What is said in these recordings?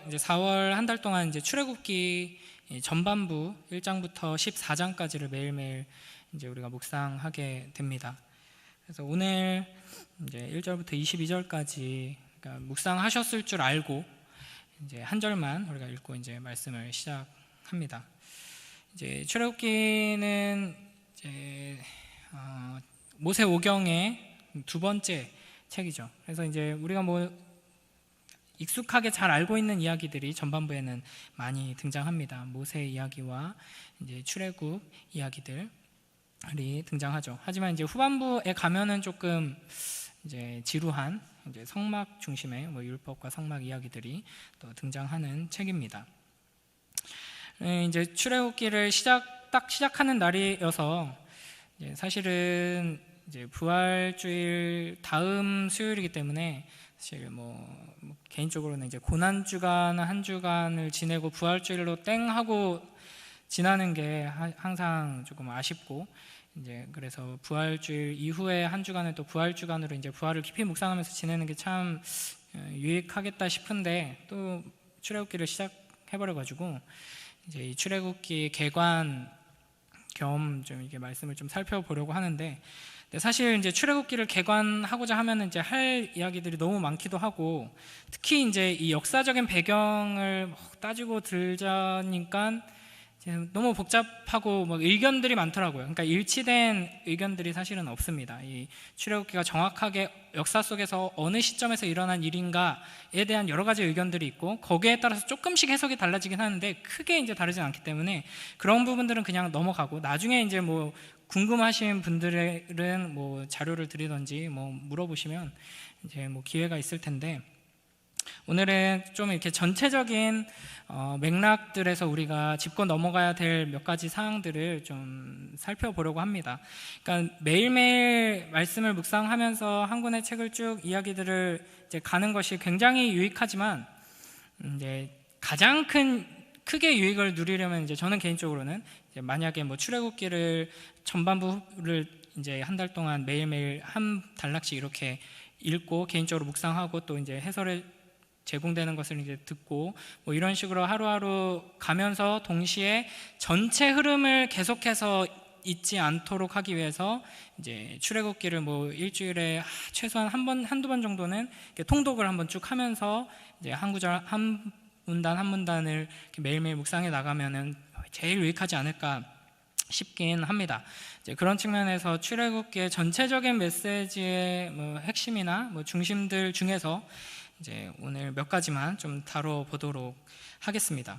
이제 4월 한 달 동안 이제 출애굽기 전반부 1장부터 14장까지를 매일매일 이제 우리가 묵상하게 됩니다. 그래서 오늘 이제 1절부터 22절까지 그러니까 묵상하셨을 줄 알고 이제 한 절만 우리가 읽고 이제 말씀을 시작합니다. 이제 출애굽기는 이제 모세오경의 두 번째 책이죠. 그래서 이제 우리가 익숙하게 잘 알고 있는 이야기들이 전반부에는 많이 등장합니다. 모세 이야기와 이제 출애굽 이야기들이 등장하죠. 하지만 이제 후반부에 가면은 조금 이제 지루한 이제 성막 중심의 율법과 성막 이야기들이 또 등장하는 책입니다. 이제 출애굽기를 시작하는 날이어서 이제 사실은 이제 부활주일 다음 수요일이기 때문에 사실 개인적으로는 이제 고난주간 한 주간을 지내고 부활주일로 땡 하고 지나는 게 항상 조금 아쉽고 이제 그래서 부활주일 이후에 한 주간을 또 부활주간으로 이제 부활을 깊이 묵상하면서 지내는 게 참 유익하겠다 싶은데 또 출애굽기를 시작해버려가지고 이제 이 출애굽기 개관 겸 좀 이게 말씀을 좀 살펴보려고 하는데 사실 이제 출애굽기를 개관하고자 하면 이제 할 이야기들이 너무 많기도 하고 특히 이제 이 역사적인 배경을 따지고 들자니까 너무 복잡하고 의견들이 많더라고요. 그러니까 일치된 의견들이 사실은 없습니다. 이 출애굽기가 정확하게 역사 속에서 어느 시점에서 일어난 일인가에 대한 여러 가지 의견들이 있고 거기에 따라서 조금씩 해석이 달라지긴 하는데 크게 이제 다르진 않기 때문에 그런 부분들은 그냥 넘어가고 나중에 이제 궁금하신 분들은 자료를 드리던지 물어보시면 이제 기회가 있을 텐데 오늘은 좀 이렇게 전체적인 맥락들에서 우리가 짚고 넘어가야 될 몇 가지 사항들을 좀 살펴보려고 합니다. 그러니까 매일매일 말씀을 묵상하면서 한 권의 책을 쭉 이야기들을 이제 가는 것이 굉장히 유익하지만 이제 가장 크게 유익을 누리려면 이제 저는 개인적으로는 이제 만약에 출애굽기를 전반부를 이제 한 달 동안 매일매일 한 단락씩 이렇게 읽고 개인적으로 묵상하고 또 이제 해설을 제공되는 것을 이제 듣고 이런 식으로 하루하루 가면서 동시에 전체 흐름을 계속해서 잊지 않도록 하기 위해서 이제 출애굽기를 일주일에 최소한 한두 번 정도는 통독을 한번 쭉 하면서 이제 한 구절 한 문단 한 문단을 매일매일 묵상해 나가면은 제일 유익하지 않을까 싶긴 합니다. 이제 그런 측면에서 출애굽기의 전체적인 메시지의 핵심이나 중심들 중에서 이제 오늘 몇 가지만 좀 다뤄보도록 하겠습니다.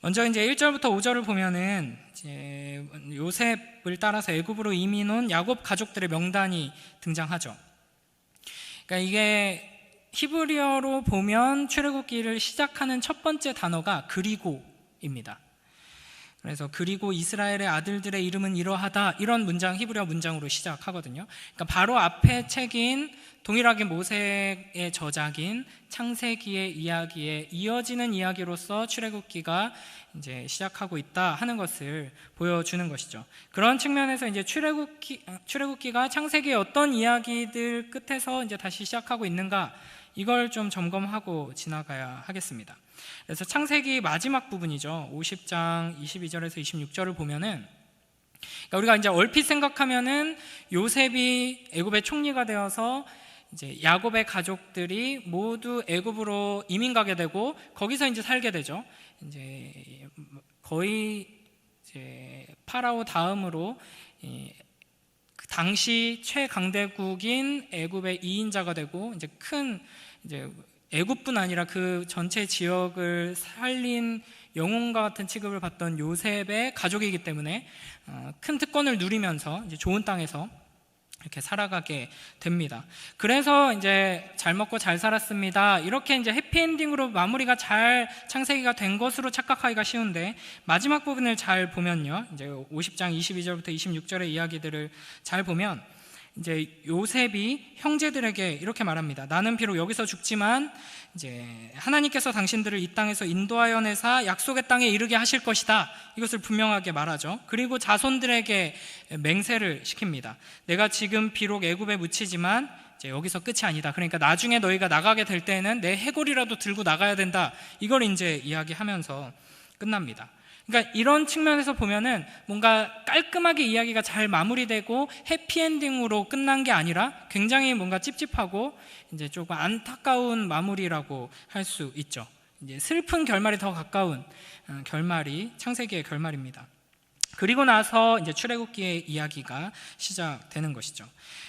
먼저 이제 1절부터 5절을 보면은 이제 요셉을 따라서 애굽으로 이민 온 야곱 가족들의 명단이 등장하죠. 그러니까 이게 히브리어로 보면 출애굽기를 시작하는 첫 번째 단어가 그리고입니다. 그래서 그리고 이스라엘의 아들들의 이름은 이러하다 이런 문장 히브리어 문장으로 시작하거든요. 그러니까 바로 앞에 책인 동일하게 모세의 저작인 창세기의 이야기에 이어지는 이야기로서 출애굽기가 이제 시작하고 있다 하는 것을 보여주는 것이죠. 그런 측면에서 이제 출애굽기가 창세기의 어떤 이야기들 끝에서 이제 다시 시작하고 있는가 이걸 좀 점검하고 지나가야 하겠습니다. 그래서 창세기 마지막 부분이죠. 50장 22절에서 26절을 보면은 그러니까 우리가 이제 얼핏 생각하면은 요셉이 애굽의 총리가 되어서 이제 야곱의 가족들이 모두 애굽으로 이민 가게 되고 거기서 이제 살게 되죠. 이제 거의 이제 파라오 다음으로 그 당시 최강대국인 애굽의 2인자가 되고 이제 애굽뿐 아니라 그 전체 지역을 살린 영웅과 같은 취급을 받던 요셉의 가족이기 때문에 큰 특권을 누리면서 이제 좋은 땅에서 이렇게 살아가게 됩니다. 그래서 이제 잘 먹고 잘 살았습니다. 이렇게 이제 해피엔딩으로 마무리가 잘 창세기가 된 것으로 착각하기가 쉬운데 마지막 부분을 잘 보면요. 이제 50장 22절부터 26절의 이야기들을 잘 보면 이제 요셉이 형제들에게 이렇게 말합니다. 나는 비록 여기서 죽지만 이제 하나님께서 당신들을 이 땅에서 인도하여 내사 약속의 땅에 이르게 하실 것이다. 이것을 분명하게 말하죠. 그리고 자손들에게 맹세를 시킵니다. 내가 지금 비록 애굽에 묻히지만 이제 여기서 끝이 아니다. 그러니까 나중에 너희가 나가게 될 때는 내 해골이라도 들고 나가야 된다. 이걸 이제 이야기하면서 끝납니다. 그러니까 이런 측면에서 보면은 뭔가 깔끔하게 이야기가 잘 마무리되고 해피엔딩으로 끝난 게 아니라 굉장히 뭔가 찝찝하고 이제 조금 안타까운 마무리라고 할 수 있죠. 이제 슬픈 결말이 더 가까운 결말이 창세기의 결말입니다. 그리고 나서 이제 출애굽기의 이야기가 시작되는 것이죠.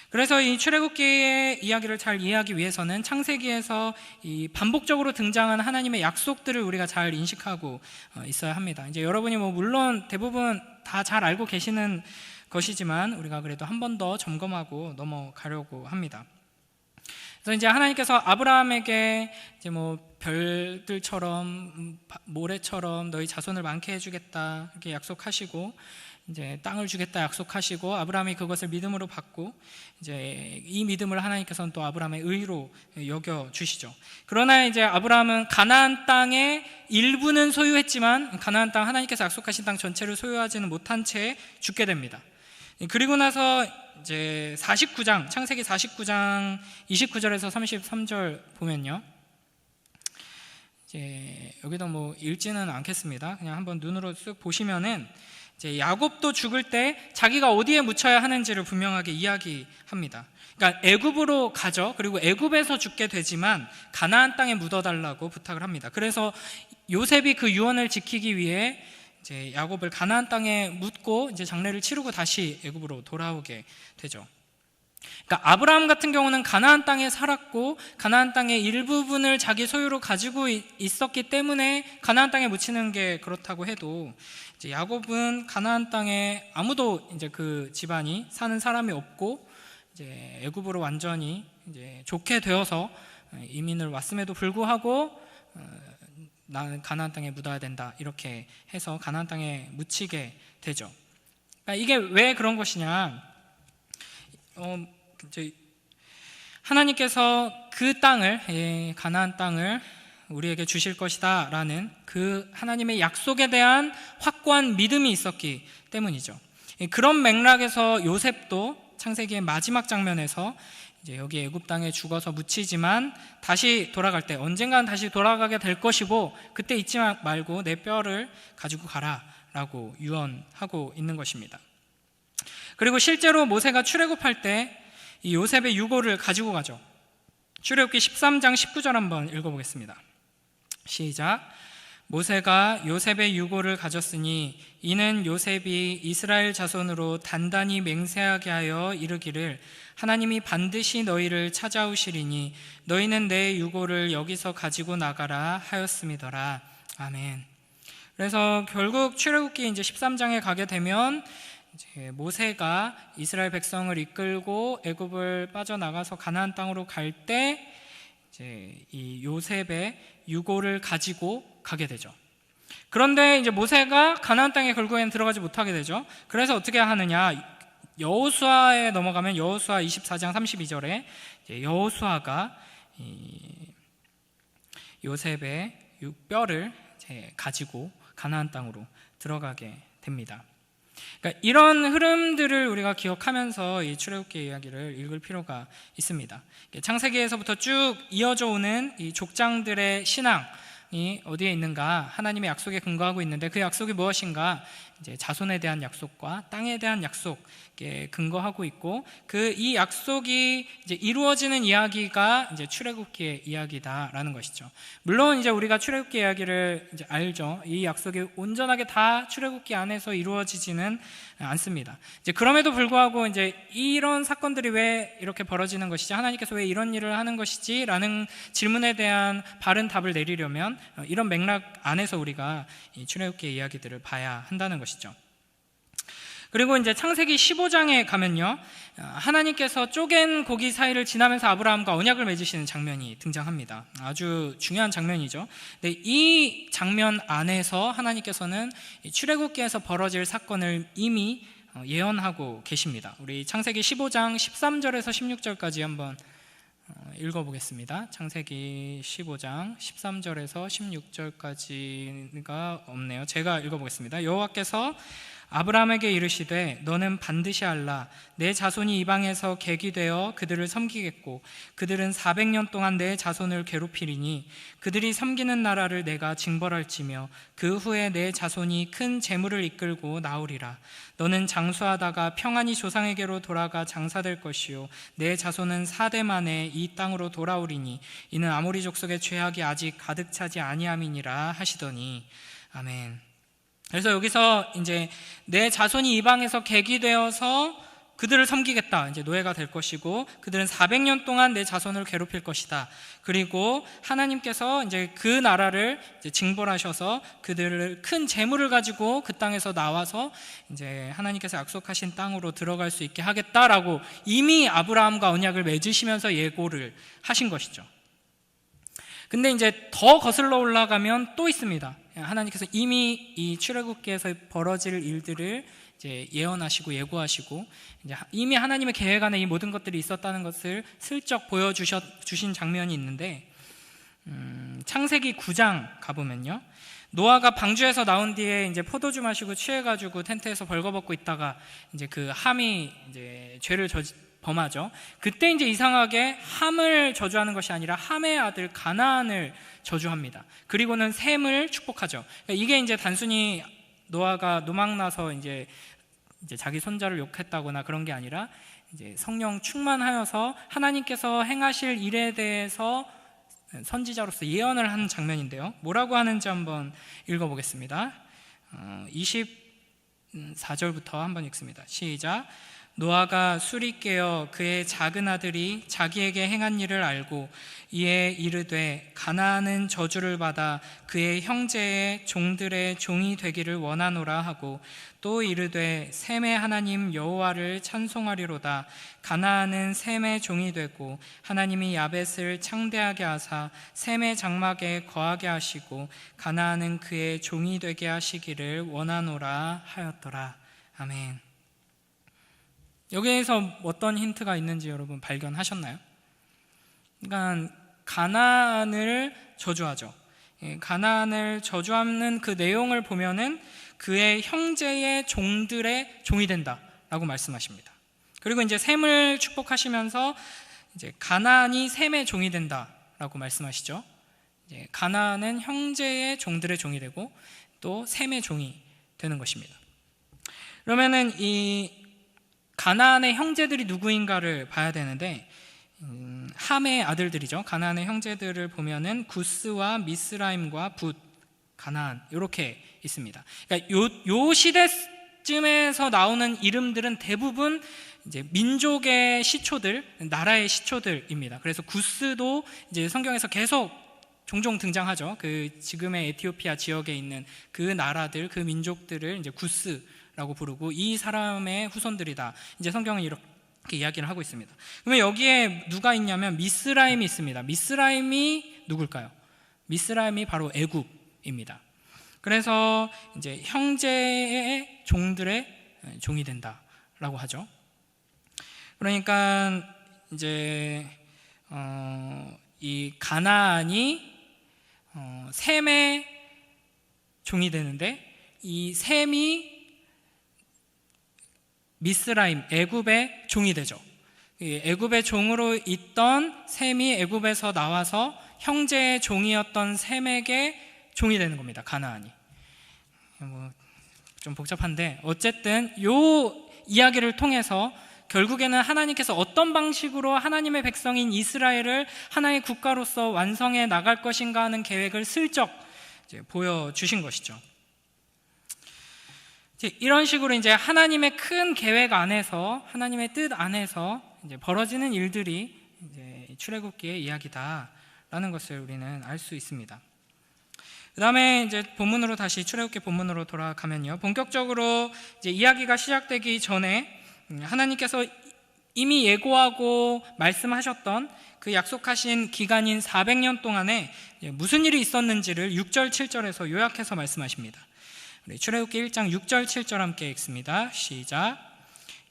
그래서 이 출애굽기의 이야기를 잘 이해하기 위해서는 창세기에서 이 반복적으로 등장한 하나님의 약속들을 우리가 잘 인식하고 있어야 합니다. 이제 여러분이 물론 대부분 다 잘 알고 계시는 것이지만 우리가 그래도 한 번 더 점검하고 넘어가려고 합니다. 그래서 이제 하나님께서 아브라함에게 이제 별들처럼 모래처럼 너희 자손을 많게 해주겠다 이렇게 약속하시고 이제 땅을 주겠다 약속하시고 아브라함이 그것을 믿음으로 받고 이제 이 믿음을 하나님께서는 또 아브라함의 의로 여겨 주시죠. 그러나 이제 아브라함은 가나안 땅의 일부는 소유했지만 가나안 땅 하나님께서 약속하신 땅 전체를 소유하지는 못한 채 죽게 됩니다. 그리고 나서 이제 49장 창세기 49장 29절에서 33절 보면요. 이제 여기도 읽지는 않겠습니다. 그냥 한번 눈으로 쓱 보시면은 이제 야곱도 죽을 때 자기가 어디에 묻혀야 하는지를 분명하게 이야기합니다. 그러니까 애굽으로 가죠. 그리고 애굽에서 죽게 되지만 가나안 땅에 묻어달라고 부탁을 합니다. 그래서 요셉이 그 유언을 지키기 위해 이제 야곱을 가나안 땅에 묻고 이제 장례를 치르고 다시 애굽으로 돌아오게 되죠. 그러니까 아브라함 같은 경우는 가나안 땅에 살았고 가나안 땅의 일부분을 자기 소유로 가지고 있었기 때문에 가나안 땅에 묻히는 게 그렇다고 해도 이제 야곱은 가나안 땅에 아무도 이제 그 집안이 사는 사람이 없고 이제 애굽으로 완전히 이제 좋게 되어서 이민을 왔음에도 불구하고 나는 가나안 땅에 묻어야 된다 이렇게 해서 가나안 땅에 묻히게 되죠. 그러니까 이게 왜 그런 것이냐? 하나님께서 그 땅을 가나안 땅을 우리에게 주실 것이다 라는 그 하나님의 약속에 대한 확고한 믿음이 있었기 때문이죠. 그런 맥락에서 요셉도 창세기의 마지막 장면에서 이제 여기 애굽 땅에 죽어서 묻히지만 다시 돌아갈 때 언젠간 다시 돌아가게 될 것이고 그때 잊지 말고 내 뼈를 가지고 가라 라고 유언하고 있는 것입니다. 그리고 실제로 모세가 출애굽할 때 이 요셉의 유고를 가지고 가죠. 출애굽기 13장 19절 한번 읽어보겠습니다. 시작. 모세가 요셉의 유고를 가졌으니 이는 요셉이 이스라엘 자손으로 단단히 맹세하게 하여 이르기를 하나님이 반드시 너희를 찾아오시리니 너희는 내 유고를 여기서 가지고 나가라 하였음이더라. 아멘. 그래서 결국 출애굽기 이제 13장에 가게 되면 이제 모세가 이스라엘 백성을 이끌고 애굽을 빠져나가서 가나안 땅으로 갈 때 이제 이 요셉의 유고를 가지고 가게 되죠. 그런데 이제 모세가 가나안 땅에 결국에는 들어가지 못하게 되죠. 그래서 어떻게 하느냐? 여호수아에 넘어가면 여호수아 24장 32절에 여호수아가 요셉의 뼈를 가지고 가나안 땅으로 들어가게 됩니다. 그러니까 이런 흐름들을 우리가 기억하면서 이 출애굽기 이야기를 읽을 필요가 있습니다. 창세기에서부터 쭉 이어져 오는 이 족장들의 신앙이 어디에 있는가? 하나님의 약속에 근거하고 있는데 그 약속이 무엇인가? 이제 자손에 대한 약속과 땅에 대한 약속에 근거하고 있고 이 약속이 이제 이루어지는 이야기가 이제 출애굽기의 이야기다라는 것이죠. 물론 이제 우리가 출애굽기 이야기를 이제 알죠. 이 약속이 온전하게 다 출애굽기 안에서 이루어지지는 않습니다. 이제 그럼에도 불구하고 이제 이런 사건들이 왜 이렇게 벌어지는 것이지? 하나님께서 왜 이런 일을 하는 것이지? 라는 질문에 대한 바른 답을 내리려면 이런 맥락 안에서 우리가 이 출애굽기의 이야기들을 봐야 한다는 것이죠. 그리고 이제 창세기 15장에 가면요, 하나님께서 쪼갠 고기 사이를 지나면서 아브라함과 언약을 맺으시는 장면이 등장합니다. 아주 중요한 장면이죠. 근데 이 장면 안에서 하나님께서는 출애굽기에서 벌어질 사건을 이미 예언하고 계십니다. 우리 창세기 15장 13절에서 16절까지 한번 읽어보겠습니다. 창세기 15장 13절에서 16절까지가 없네요. 제가 읽어보겠습니다. 여호와께서 아브라함에게 이르시되 너는 반드시 알라. 내 자손이 이방에서 객이 되어 그들을 섬기겠고 그들은 400년 동안 내 자손을 괴롭히리니 그들이 섬기는 나라를 내가 징벌할지며 그 후에 내 자손이 큰 재물을 이끌고 나오리라. 너는 장수하다가 평안히 조상에게로 돌아가 장사될 것이요 내 자손은 4대 만에 이 땅으로 돌아오리니 이는 아모리 족속의 죄악이 아직 가득 차지 아니함이니라 하시더니. 아멘. 그래서 여기서 이제 내 자손이 이방에서 객이 되어서 그들을 섬기겠다. 이제 노예가 될 것이고 그들은 400년 동안 내 자손을 괴롭힐 것이다. 그리고 하나님께서 이제 그 나라를 이제 징벌하셔서 그들을 큰 재물을 가지고 그 땅에서 나와서 이제 하나님께서 약속하신 땅으로 들어갈 수 있게 하겠다라고 이미 아브라함과 언약을 맺으시면서 예고를 하신 것이죠. 근데 이제 더 거슬러 올라가면 또 있습니다. 하나님께서 이미 이 출애굽기에서 벌어질 일들을 이제 예언하시고 예고하시고 이제 이미 하나님의 계획 안에 이 모든 것들이 있었다는 것을 슬쩍 보여주신 장면이 있는데, 창세기 9장 가보면요, 노아가 방주에서 나온 뒤에 이제 포도주 마시고 취해가지고 텐트에서 벌거벗고 있다가 이제 그 함이 이제 죄를 범하죠. 그때 이제 이상하게 함을 저주하는 것이 아니라 함의 아들 가나안을 저주합니다. 그리고는 셈을 축복하죠. 이게 이제 단순히 노아가 노망나서 이제 자기 손자를 욕했다거나 그런 게 아니라 이제 성령 충만하여서 하나님께서 행하실 일에 대해서 선지자로서 예언을 하는 장면인데요. 뭐라고 하는지 한번 읽어보겠습니다. 24절부터 한번 읽습니다. 시작. 노아가 술이 깨어 그의 작은 아들이 자기에게 행한 일을 알고 이에 이르되 가나안은 저주를 받아 그의 형제의 종들의 종이 되기를 원하노라 하고 또 이르되 셈의 하나님 여호와를 찬송하리로다. 가나안은 셈의 종이 되고 하나님이 야벳을 창대하게 하사 셈의 장막에 거하게 하시고 가나안은 그의 종이 되게 하시기를 원하노라 하였더라. 아멘. 여기에서 어떤 힌트가 있는지 여러분 발견하셨나요? 그러니까 가나안을 저주하죠. 가나안을 저주하는 그 내용을 보면은 그의 형제의 종들의 종이 된다라고 말씀하십니다. 그리고 이제 셈을 축복하시면서 이제 가나안이 셈의 종이 된다라고 말씀하시죠. 이제 가나안은 형제의 종들의 종이 되고 또 셈의 종이 되는 것입니다. 그러면은 이 가나안의 형제들이 누구인가를 봐야 되는데, 함의 아들들이죠. 가나안의 형제들을 보면은 구스와 미스라임과 붓, 가나안 이렇게 있습니다. 그러니까 요 시대쯤에서 나오는 이름들은 대부분 이제 민족의 시초들, 나라의 시초들입니다. 그래서 구스도 이제 성경에서 계속 종종 등장하죠. 그 지금의 에티오피아 지역에 있는 그 나라들, 그 민족들을 이제 구스라고 부르고 이 사람의 후손들이다. 이제 성경은 이렇게 이야기를 하고 있습니다. 그러면 여기에 누가 있냐면 미스라임이 있습니다. 미스라임이 누굴까요? 미스라임이 바로 애굽입니다. 그래서 이제 형제의 종들의 종이 된다라고 하죠. 그러니까 이제 이 가나안이 셈의 종이 되는데 이 셈이 미스라임, 애굽의 종이 되죠. 애굽의 종으로 있던 셈이 애굽에서 나와서 형제의 종이었던 셈에게 종이 되는 겁니다. 가나안이. 좀 복잡한데 어쨌든 요 이야기를 통해서 결국에는 하나님께서 어떤 방식으로 하나님의 백성인 이스라엘을 하나의 국가로서 완성해 나갈 것인가 하는 계획을 슬쩍 이제 보여주신 것이죠. 이런 식으로 이제 하나님의 큰 계획 안에서, 하나님의 뜻 안에서 이제 벌어지는 일들이 이제 출애굽기의 이야기다라는 것을 우리는 알 수 있습니다. 그 다음에 이제 본문으로 다시 출애굽기 본문으로 돌아가면요, 본격적으로 이제 이야기가 시작되기 전에 하나님께서 이미 예고하고 말씀하셨던 그 약속하신 기간인 400년 동안에 무슨 일이 있었는지를 6절 7절에서 요약해서 말씀하십니다. 우리 출애굽기 1장 6절 7절 함께 읽습니다. 시작.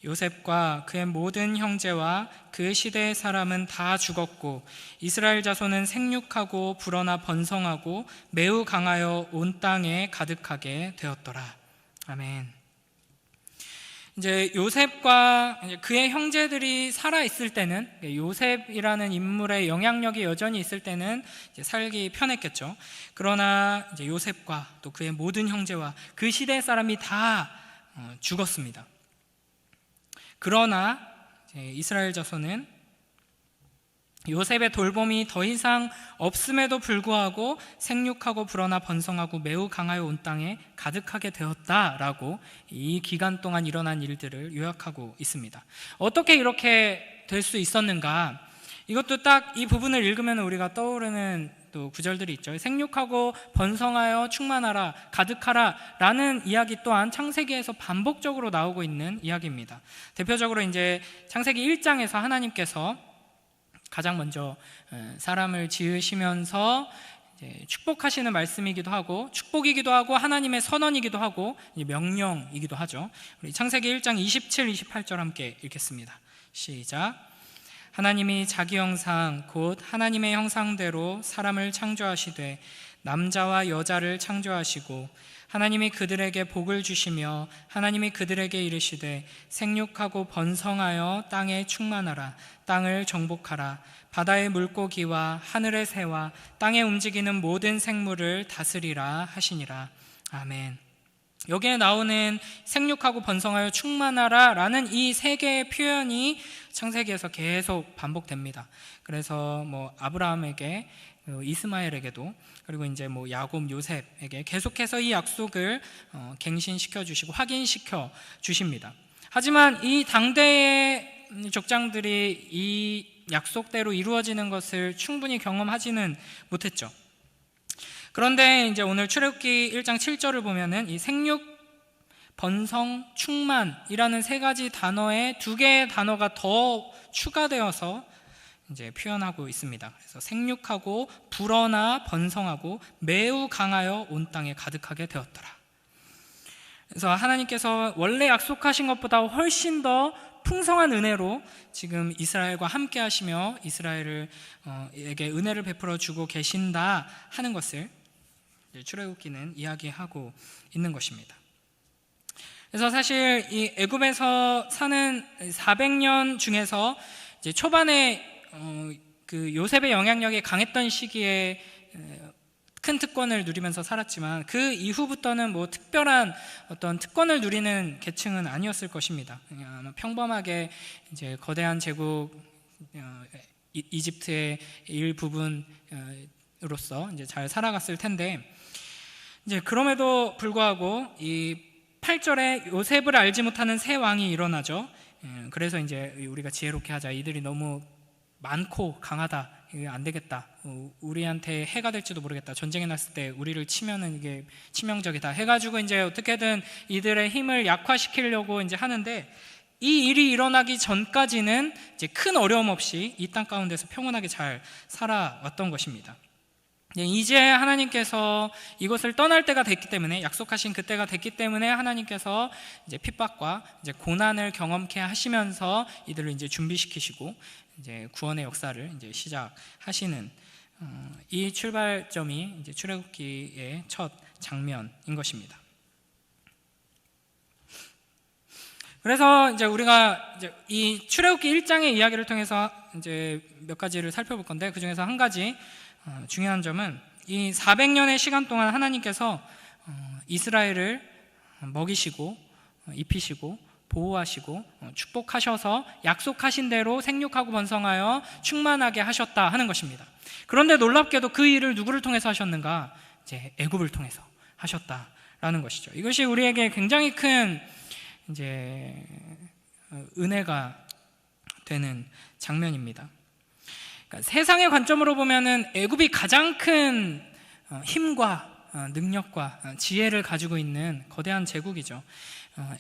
요셉과 그의 모든 형제와 그 시대의 사람은 다 죽었고 이스라엘 자손은 생육하고 불어나 번성하고 매우 강하여 온 땅에 가득하게 되었더라. 아멘. 이제 요셉과 그의 형제들이 살아 있을 때는, 요셉이라는 인물의 영향력이 여전히 있을 때는 이제 살기 편했겠죠. 그러나 이제 요셉과 또 그의 모든 형제와 그 시대 사람이 다 죽었습니다. 그러나 이스라엘 자손은 요셉의 돌봄이 더 이상 없음에도 불구하고 생육하고 불어나 번성하고 매우 강하여 온 땅에 가득하게 되었다라고 이 기간 동안 일어난 일들을 요약하고 있습니다. 어떻게 이렇게 될 수 있었는가? 이것도 딱 이 부분을 읽으면 우리가 떠오르는 또 구절들이 있죠. 생육하고 번성하여 충만하라, 가득하라 라는 이야기 또한 창세기에서 반복적으로 나오고 있는 이야기입니다. 대표적으로 이제 창세기 1장에서 하나님께서 가장 먼저 사람을 지으시면서 축복하시는 말씀이기도 하고, 축복이기도 하고, 하나님의 선언이기도 하고, 명령이기도 하죠. 우리 창세기 1장 27, 28절 함께 읽겠습니다. 시작. 하나님이 자기 형상 곧 하나님의 형상대로 사람을 창조하시되 남자와 여자를 창조하시고, 하나님이 그들에게 복을 주시며 하나님이 그들에게 이르시되 생육하고 번성하여 땅에 충만하라, 땅을 정복하라, 바다의 물고기와 하늘의 새와 땅에 움직이는 모든 생물을 다스리라 하시니라. 아멘. 여기에 나오는 생육하고 번성하여 충만하라 라는 이 세 개의 표현이 창세기에서 계속 반복됩니다. 그래서 아브라함에게, 이스마엘에게도, 그리고 이제 야곱, 요셉에게 계속해서 이 약속을 갱신시켜 주시고 확인시켜 주십니다. 하지만 이 당대의 족장들이 이 약속대로 이루어지는 것을 충분히 경험하지는 못했죠. 그런데 이제 오늘 출애굽기 1장 7절을 보면은 이 생육, 번성, 충만이라는 세 가지 단어에 두 개의 단어가 더 추가되어서 이제 표현하고 있습니다. 그래서 생육하고 불어나 번성하고 매우 강하여 온 땅에 가득하게 되었더라. 그래서 하나님께서 원래 약속하신 것보다 훨씬 더 풍성한 은혜로 지금 이스라엘과 함께 하시며 이스라엘에게 은혜를 베풀어 주고 계신다 하는 것을 출애굽기는 이야기하고 있는 것입니다. 그래서 사실 이 애굽에서 사는 400년 중에서 이제 초반에 그 요셉의 영향력이 강했던 시기에 큰 특권을 누리면서 살았지만 그 이후부터는 특별한 어떤 특권을 누리는 계층은 아니었을 것입니다. 그냥 평범하게 이제 거대한 제국 이집트의 일부분으로서 이제 잘 살아갔을 텐데, 이제 그럼에도 불구하고 이 8절에 요셉을 알지 못하는 새 왕이 일어나죠. 그래서 이제 우리가 지혜롭게 하자, 이들이 너무 많고 강하다, 이게 안 되겠다, 우리한테 해가 될지도 모르겠다, 전쟁에 났을 때 우리를 치면은 이게 치명적이다 해가지고 이제 어떻게든 이들의 힘을 약화시키려고 이제 하는데, 이 일이 일어나기 전까지는 이제 큰 어려움 없이 이 땅 가운데서 평온하게 잘 살아왔던 것입니다. 이제 하나님께서 이것을 떠날 때가 됐기 때문에, 약속하신 그때가 됐기 때문에 하나님께서 이제 핍박과 이제 고난을 경험케 하시면서 이들을 이제 준비시키시고 이제 구원의 역사를 이제 시작하시는 이 출발점이 이제 출애굽기의 첫 장면인 것입니다. 그래서 이제 우리가 이제 이 출애굽기 1장의 이야기를 통해서 이제 몇 가지를 살펴볼 건데, 그 중에서 한 가지 중요한 점은 이 400년의 시간 동안 하나님께서 이스라엘을 먹이시고 입히시고 보호하시고 축복하셔서 약속하신 대로 생육하고 번성하여 충만하게 하셨다 하는 것입니다. 그런데 놀랍게도 그 일을 누구를 통해서 하셨는가? 이제 애굽을 통해서 하셨다라는 것이죠. 이것이 우리에게 굉장히 큰 이제 은혜가 되는 장면입니다. 그러니까 세상의 관점으로 보면은 애굽이 가장 큰 힘과 능력과 지혜를 가지고 있는 거대한 제국이죠.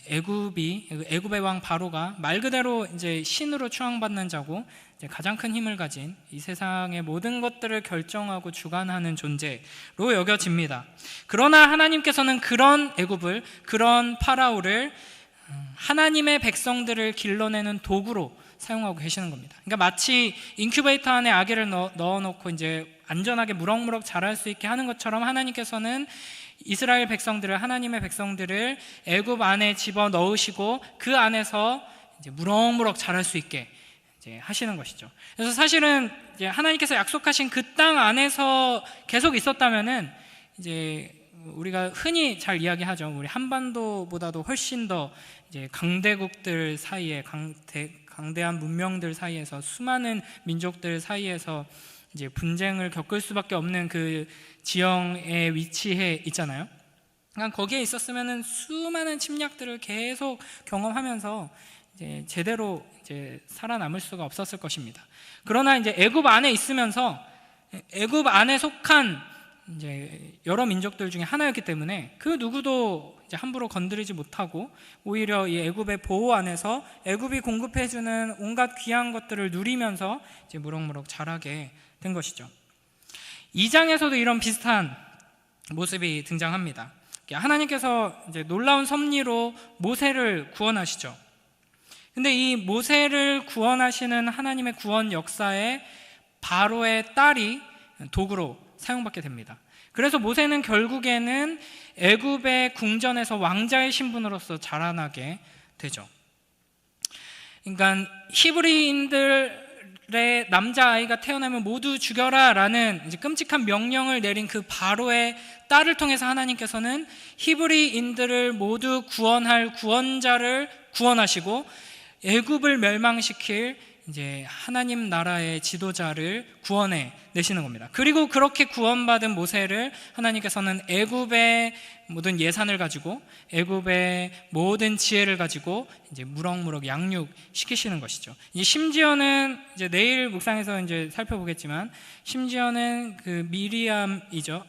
애굽의 왕 바로가 말 그대로 이제 신으로 추앙받는 자고, 이제 가장 큰 힘을 가진 이 세상의 모든 것들을 결정하고 주관하는 존재로 여겨집니다. 그러나 하나님께서는 그런 애굽을, 그런 파라오를 하나님의 백성들을 길러내는 도구로 사용하고 계시는 겁니다. 그러니까 마치 인큐베이터 안에 아기를 넣어놓고 이제 안전하게 무럭무럭 자랄 수 있게 하는 것처럼 하나님께서는 이스라엘 백성들을, 하나님의 백성들을 애굽 안에 집어 넣으시고 그 안에서 이제 무럭무럭 자랄 수 있게 이제 하시는 것이죠. 그래서 사실은 이제 하나님께서 약속하신 그 땅 안에서 계속 있었다면은 이제 우리가 흔히 잘 이야기하죠. 우리 한반도보다도 훨씬 더 이제 강대국들 사이에, 강대한 문명들 사이에서, 수많은 민족들 사이에서 이제 분쟁을 겪을 수밖에 없는 그 지형에 위치해 있잖아요. 그러니까 거기에 있었으면은 수많은 침략들을 계속 경험하면서 이제 제대로 이제 살아남을 수가 없었을 것입니다. 그러나 이제 애굽 안에 있으면서 애굽 안에 속한 이제 여러 민족들 중에 하나였기 때문에 그 누구도 이제 함부로 건드리지 못하고 오히려 이 애굽의 보호 안에서 애굽이 공급해주는 온갖 귀한 것들을 누리면서 이제 무럭무럭 자라게 된 것이죠. 2장에서도 이런 비슷한 모습이 등장합니다. 하나님께서 이제 놀라운 섭리로 모세를 구원하시죠. 근데 이 모세를 구원하시는 하나님의 구원 역사에 바로의 딸이 도구로 사용받게 됩니다. 그래서 모세는 결국에는 애굽의 궁전에서 왕자의 신분으로서 자라나게 되죠. 그러니까 히브리인들의 남자아이가 태어나면 모두 죽여라 라는 이제 끔찍한 명령을 내린 그 바로의 딸을 통해서 하나님께서는 히브리인들을 모두 구원할 구원자를 구원하시고 애굽을 멸망시킬 이제 하나님 나라의 지도자를 구원해 내시는 겁니다. 그리고 그렇게 구원받은 모세를 하나님께서는 애굽의 모든 예산을 가지고 애굽의 모든 지혜를 가지고 이제 무럭무럭 양육시키시는 것이죠. 이제 심지어는 이제 내일 묵상에서 이제 살펴보겠지만 심지어는 그 미리암이죠.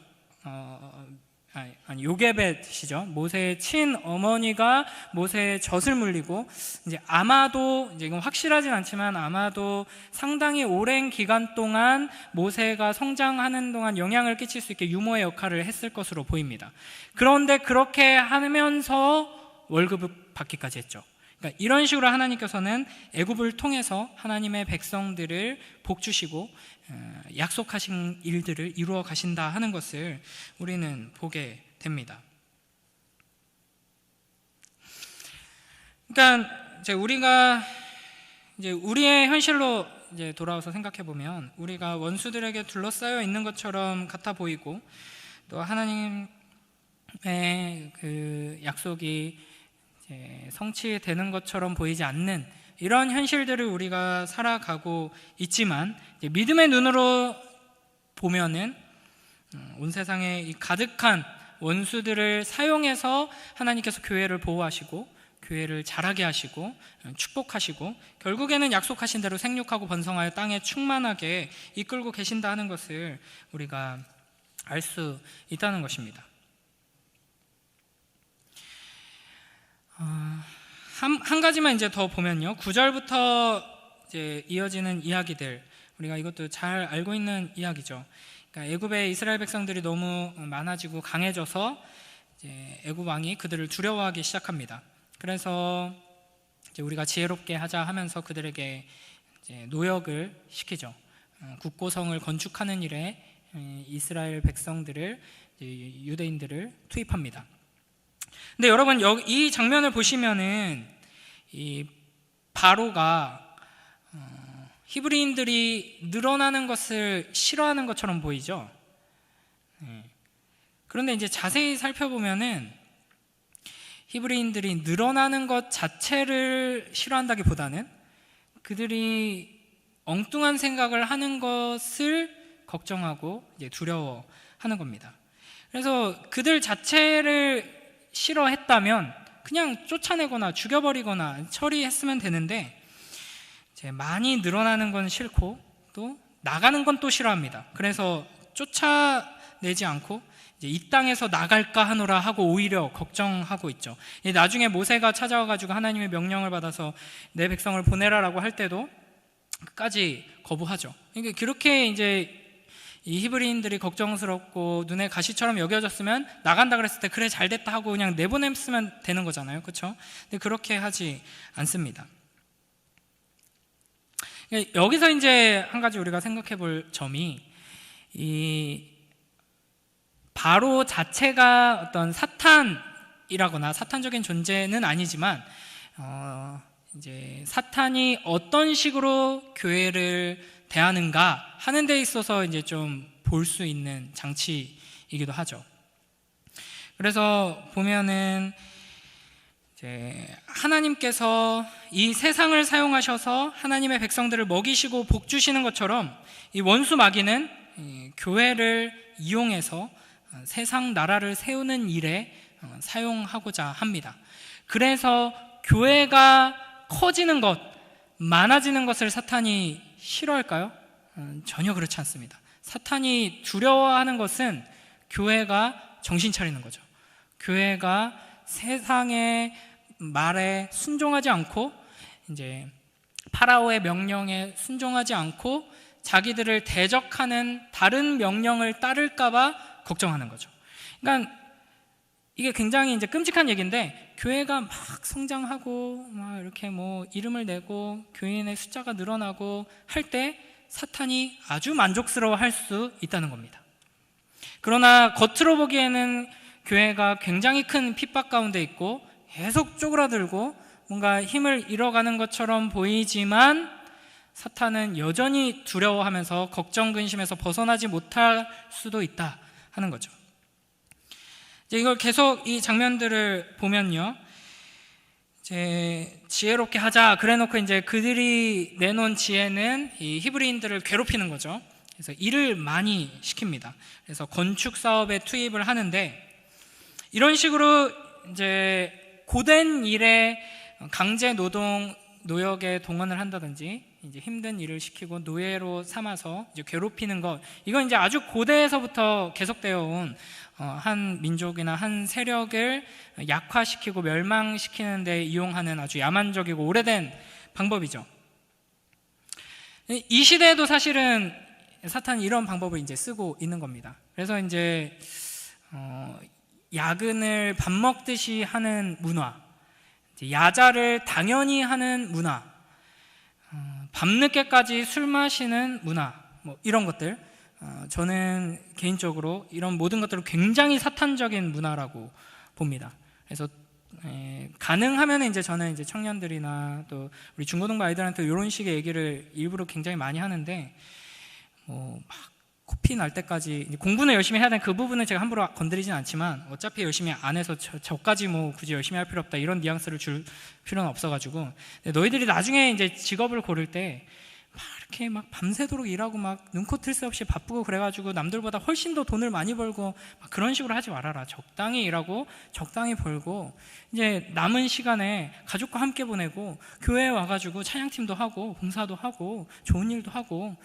요게벳이죠. 모세의 친어머니가 모세의 젖을 물리고 이제 아마도 이제 이건 확실하진 않지만 아마도 상당히 오랜 기간 동안 모세가 성장하는 동안 영향을 끼칠 수 있게 유모의 역할을 했을 것으로 보입니다. 그런데 그렇게 하면서 월급을 받기까지 했죠. 그러니까 이런 식으로 하나님께서는 애굽을 통해서 하나님의 백성들을 복주시고 약속하신 일들을 이루어 가신다 하는 것을 우리는 보게 됩니다. 그러니까 이제 우리가 이제 우리의 현실로 이제 돌아와서 생각해 보면 우리가 원수들에게 둘러싸여 있는 것처럼 같아 보이고 또 하나님의 그 약속이 이제 성취되는 것처럼 보이지 않는 이런 현실들을 우리가 살아가고 있지만 믿음의 눈으로 보면은 온 세상에 이 가득한 원수들을 사용해서 하나님께서 교회를 보호하시고 교회를 자라게 하시고 축복하시고 결국에는 약속하신 대로 생육하고 번성하여 땅에 충만하게 이끌고 계신다 하는 것을 우리가 알 수 있다는 것입니다. 한 가지만 이제 더 보면요, 9절부터 이제 이어지는 이야기들, 우리가 이것도 잘 알고 있는 이야기죠. 그러니까 애굽의 이스라엘 백성들이 너무 많아지고 강해져서 이제 애굽 왕이 그들을 두려워하기 시작합니다. 그래서 이제 우리가 지혜롭게 하자 하면서 그들에게 이제 노역을 시키죠. 국고성을 건축하는 일에 이스라엘 백성들을, 유대인들을 투입합니다. 근데 여러분, 이 장면을 보시면은 이 바로가 히브리인들이 늘어나는 것을 싫어하는 것처럼 보이죠. 그런데 이제 자세히 살펴보면은 히브리인들이 늘어나는 것 자체를 싫어한다기보다는 그들이 엉뚱한 생각을 하는 것을 걱정하고 이제 두려워하는 겁니다. 그래서 그들 자체를 싫어했다면 그냥 쫓아내거나 죽여버리거나 처리했으면 되는데 이제 많이 늘어나는 건 싫고 또 나가는 건 또 싫어합니다. 그래서 쫓아내지 않고 이제 이 땅에서 나갈까 하노라 하고 오히려 걱정하고 있죠. 나중에 모세가 찾아와가지고 하나님의 명령을 받아서 내 백성을 보내라라고 할 때도 끝까지 거부하죠. 그러니까 그렇게 이제 이 히브리인들이 걱정스럽고 눈에 가시처럼 여겨졌으면 나간다 그랬을 때 그래 잘됐다 하고 그냥 내보냈으면 되는 거잖아요, 그렇죠? 근데 그렇게 하지 않습니다. 여기서 이제 한 가지 우리가 생각해 볼 점이 이 바로 자체가 어떤 사탄이라거나 사탄적인 존재는 아니지만 이제 사탄이 어떤 식으로 교회를 대하는가 하는 데 있어서 이제 좀 볼 수 있는 장치이기도 하죠. 그래서 보면은 이제 하나님께서 이 세상을 사용하셔서 하나님의 백성들을 먹이시고 복 주시는 것처럼 이 원수 마귀는 교회를 이용해서 세상 나라를 세우는 일에 사용하고자 합니다. 그래서 교회가 커지는 것, 많아지는 것을 사탄이 싫어할까요? 전혀 그렇지 않습니다. 사탄이 두려워하는 것은 교회가 정신 차리는 거죠. 교회가 세상의 말에 순종하지 않고 이제 파라오의 명령에 순종하지 않고 자기들을 대적하는 다른 명령을 따를까봐 걱정하는 거죠. 그러니까 이게 굉장히 이제 끔찍한 얘기인데, 교회가 막 성장하고 막 이렇게 뭐 이름을 내고 교인의 숫자가 늘어나고 할 때 사탄이 아주 만족스러워 할 수 있다는 겁니다. 그러나 겉으로 보기에는 교회가 굉장히 큰 핍박 가운데 있고 계속 쪼그라들고 뭔가 힘을 잃어가는 것처럼 보이지만 사탄은 여전히 두려워하면서 걱정 근심에서 벗어나지 못할 수도 있다 하는 거죠. 이제 이걸 계속 이 장면들을 보면요, 이제 지혜롭게 하자 그래놓고 이제 그들이 내놓은 지혜는 이 히브리인들을 괴롭히는 거죠. 그래서 일을 많이 시킵니다. 그래서 건축 사업에 투입을 하는데, 이런 식으로 이제 고된 일에 강제 노동 노역에 동원을 한다든지 이제 힘든 일을 시키고 노예로 삼아서 이제 괴롭히는 것, 이건 이제 아주 고대에서부터 계속되어 온 한 민족이나 한 세력을 약화시키고 멸망시키는 데 이용하는 아주 야만적이고 오래된 방법이죠. 이 시대에도 사실은 사탄이 이런 방법을 이제 쓰고 있는 겁니다. 그래서 이제 야근을 밥 먹듯이 하는 문화, 야자를 당연히 하는 문화, 밤늦게까지 술 마시는 문화, 뭐 이런 것들, 저는 개인적으로 이런 모든 것들을 굉장히 사탄적인 문화라고 봅니다. 그래서 가능하면 이제 저는 이제 청년들이나 또 우리 중고등부 아이들한테 이런 식의 얘기를 일부러 굉장히 많이 하는데, 막 코피 날 때까지 공부는 열심히 해야 되는 그 부분은 제가 함부로 건드리진 않지만 어차피 열심히 안 해서 저까지 뭐 굳이 열심히 할 필요 없다 이런 뉘앙스를 줄 필요는 없어가지고, 너희들이 나중에 이제 직업을 고를 때 막 이렇게 막 밤새도록 일하고 막 눈코 틀 새 없이 바쁘고 그래가지고 남들보다 훨씬 더 돈을 많이 벌고 막 그런 식으로 하지 말아라. 적당히 일하고 적당히 벌고 이제 남은 시간에 가족과 함께 보내고 교회에 와가지고 찬양팀도 하고 봉사도 하고 좋은 일도 하고